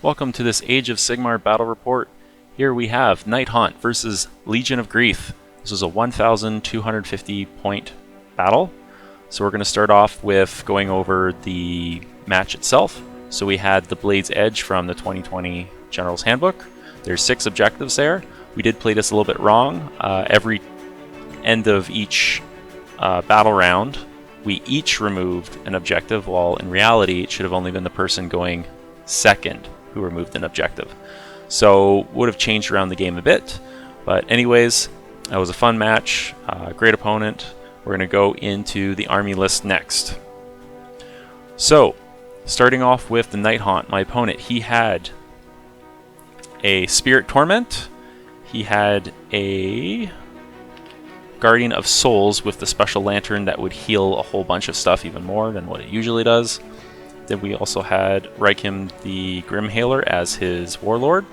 Welcome to this Age of Sigmar battle report. Here we have Nighthaunt versus Legion of Grief. This is a 1,250 point battle. So we're going to start off with going over the match itself. So we had the Blade's Edge from the 2020 General's Handbook. There's 6 objectives there. We did play this a little bit wrong. Every end of each battle round, we each removed an objective, while in reality it should have only been the person going second who removed an objective. So would have changed around the game a bit. But anyways, that was a fun match. Great opponent. We're going to go into the army list next. So, starting off with the Nighthaunt, my opponent, he had a Spirit Torment. He had a Guardian of Souls with the special lantern that would heal a whole bunch of stuff even more than what it usually does. Then we also had Reichim the Grimhaler as his warlord.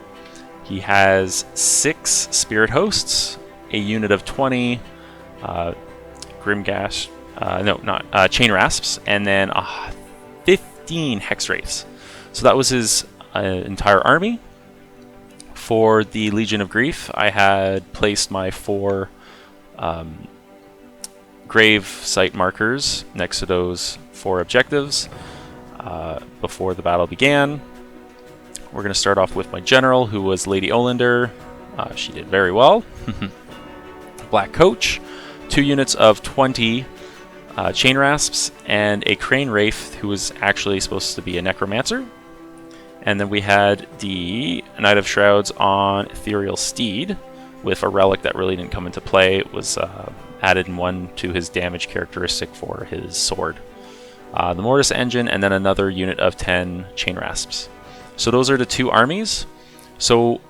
He has 6 Spirit Hosts, a unit of 20 Chain Rasps, and then 15 Hex Wraiths. So that was his entire army. For the Legion of Grief, I had placed my 4 grave site markers next to those 4 objectives before the battle began. We're going to start off with my general, who was Lady Olander. She did very well. Black Coach, 2 units of 20 Chain Rasps, and a Crane Wraith, who was actually supposed to be a Necromancer. And then we had the Knight of Shrouds on Ethereal Steed, with a relic that really didn't come into play. It was added in 1 to his damage characteristic for his sword. The Mortis Engine, and then another unit of 10 Chain Rasps. So those are the 2 armies. So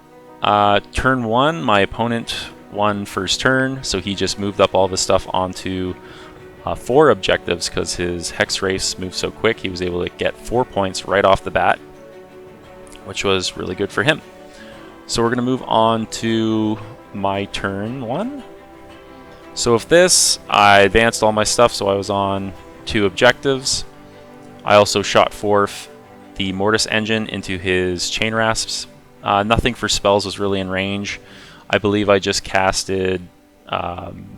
turn 1, my opponent won first turn, so he just moved up all the stuff onto 4 objectives because his Hex Race moved so quick. He was able to get 4 points right off the bat, which was really good for him. So we're going to move on to my turn 1. So with this, I advanced all my stuff, so I was on 2 objectives. I also shot forth the Mortis Engine into his Chain Rasps. Nothing for spells was really in range. I believe I just casted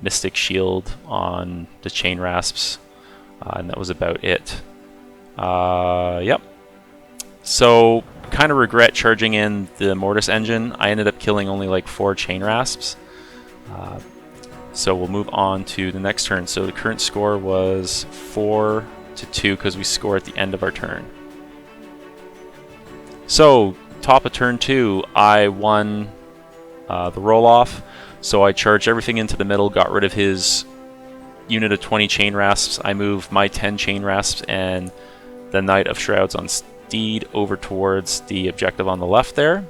Mystic Shield on the Chain Rasps, and that was about it. Yep. So, kind of regret charging in the Mortis Engine. I ended up killing only like 4 Chain Rasps. So we'll move on to the next turn. So the current score was 4-2 because we score at the end of our turn. So, top of turn 2, I won the roll-off. So I charged everything into the middle, got rid of his unit of 20 Chain Rasps. I moved my 10 Chain Rasps and the Knight of Shrouds on Steed over towards the objective on the left there.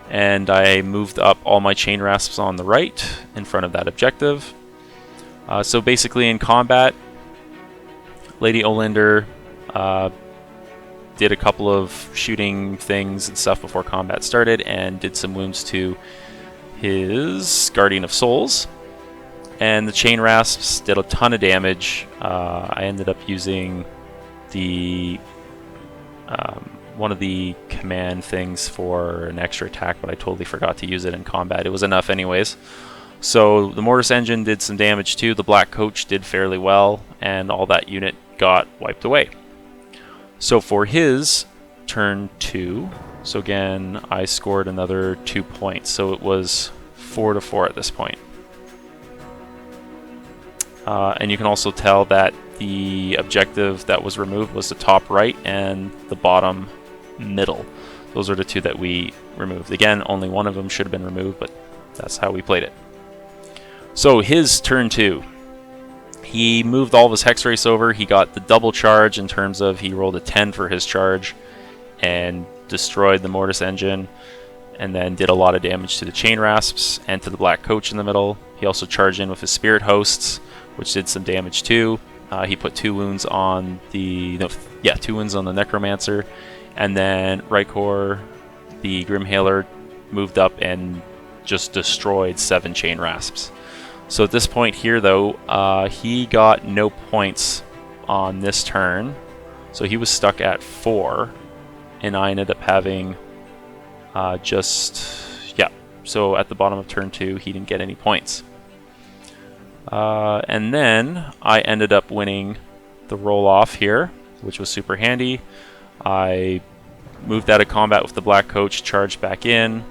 And I moved up all my Chain Rasps on the right in front of that objective. So basically in combat, Lady Olander did a couple of shooting things and stuff before combat started and did some wounds to his Guardian of Souls. And the Chain Rasps did a ton of damage. I ended up using the one of the command things for an extra attack, but I totally forgot to use it in combat. It was enough anyways. So the Mortis Engine did some damage too. The Black Coach did fairly well, and all that unit got wiped away. So for his turn 2, so again, I scored another 2 points. So it was 4-4 at this point. And you can also tell that the objective that was removed was the top right and the bottom middle. Those are the 2 that we removed. Again, only one of them should have been removed, but that's how we played it. So his turn 2. He moved all of his Hex Race over. He got the double charge in terms of he rolled a 10 for his charge and destroyed the Mortis Engine, and then did a lot of damage to the Chain Rasps and to the Black Coach in the middle. He also charged in with his Spirit Hosts, which did some damage too. He put 2 wounds on the 2 wounds on the Necromancer, and then Rykor, the Grimhaler, moved up and just destroyed 7 Chain Rasps. So at this point here, though, he got no points on this turn, so he was stuck at 4, and I ended up having so at the bottom of turn 2, he didn't get any points. And then I ended up winning the roll-off here, which was super handy. I moved out of combat with the Black Coach, charged back in.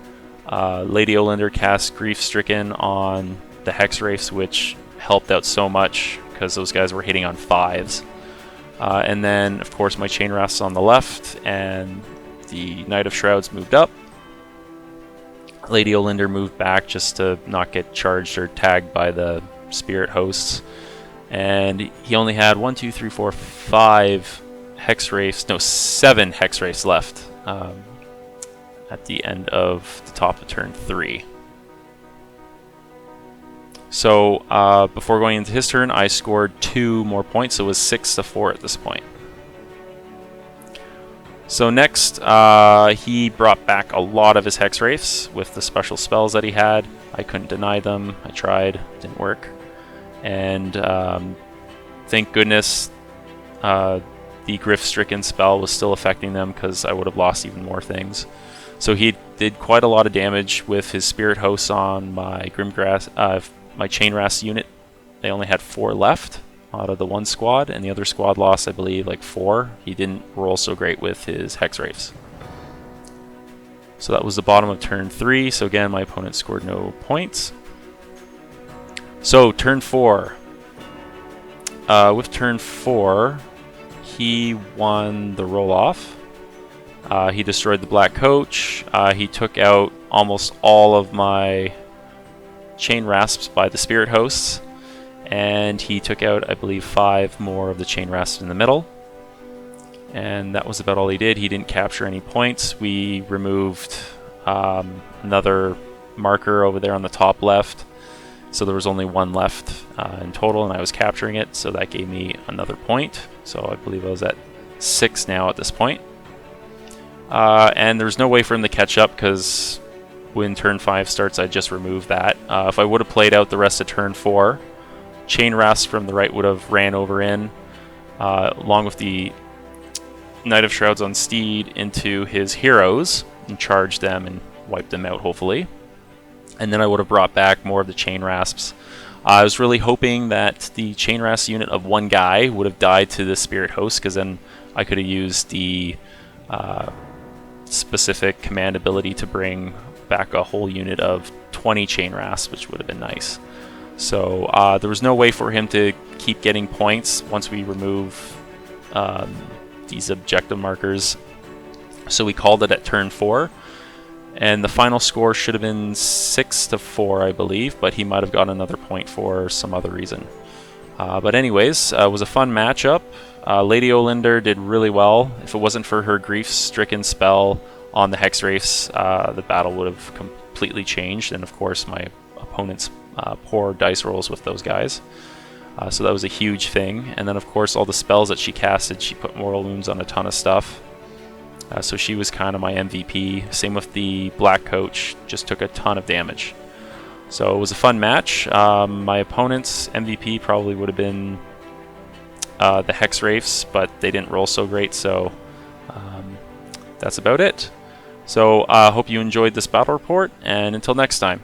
Lady Olander cast Grief Stricken on the Hex Wraiths, which helped out so much because those guys were hitting on 5s. And then, of course, my Chain Rasps on the left, and the Knight of Shrouds moved up. Lady Olander moved back just to not get charged or tagged by the Spirit Hosts. And he only had 1, 2, 3, 4, 5 Hex Wraiths, no, 7 Hex Wraiths left at the end of the top of turn 3. So before going into his turn, I scored 2 more points, so it was 6-4 at this point. So next, he brought back a lot of his Hex Wraiths with the special spells that he had. I couldn't deny them. I tried. Didn't work. And thank goodness the Grief-Stricken spell was still affecting them, because I would have lost even more things. So he did quite a lot of damage with his Spirit Hosts on my my Chain Rasp unit. They only had 4 left out of the 1 squad, and the other squad lost, I believe, like 4. He didn't roll so great with his Hex Wraiths. So that was the bottom of turn 3. So again, my opponent scored no points. So turn 4. With turn 4, he won the roll-off. He destroyed the Black Coach. He took out almost all of my Chain Rasps by the Spirit Hosts. And he took out, I believe, 5 more of the Chain Rasps in the middle. And that was about all he did. He didn't capture any points. We removed another marker over there on the top left. So there was only 1 left in total, and I was capturing it. So that gave me another point. So I believe I was at 6 now at this point. And there's no way for him to catch up, because when turn 5 starts, I just removed that. If I would have played out the rest of turn 4, Chain Rasp from the right would have ran over in, along with the Knight of Shrouds on Steed, into his heroes and charged them and wiped them out, hopefully. And then I would have brought back more of the Chain Rasps. I was really hoping that the Chain Rasp unit of 1 guy would have died to the Spirit Host, because then I could have used the specific command ability to bring back a whole unit of 20 Chain Rasps, which would have been nice. So there was no way for him to keep getting points once we remove these objective markers. So we called it at turn 4. And the final score should have been 6-4, I believe, but he might have gotten another point for some other reason. But anyways, it was a fun matchup. Lady Olander did really well. If it wasn't for her Grief-Stricken spell on the Hex Wraiths, the battle would have completely changed. And of course, my opponent's poor dice rolls with those guys. So that was a huge thing. And then of course, all the spells that she casted, she put Mortal Wounds on a ton of stuff. So she was kind of my MVP. Same with the Black Coach, just took a ton of damage. So it was a fun match. My opponent's MVP probably would have been the Hex Wraiths, but they didn't roll so great, so that's about it. So I hope you enjoyed this battle report, and until next time.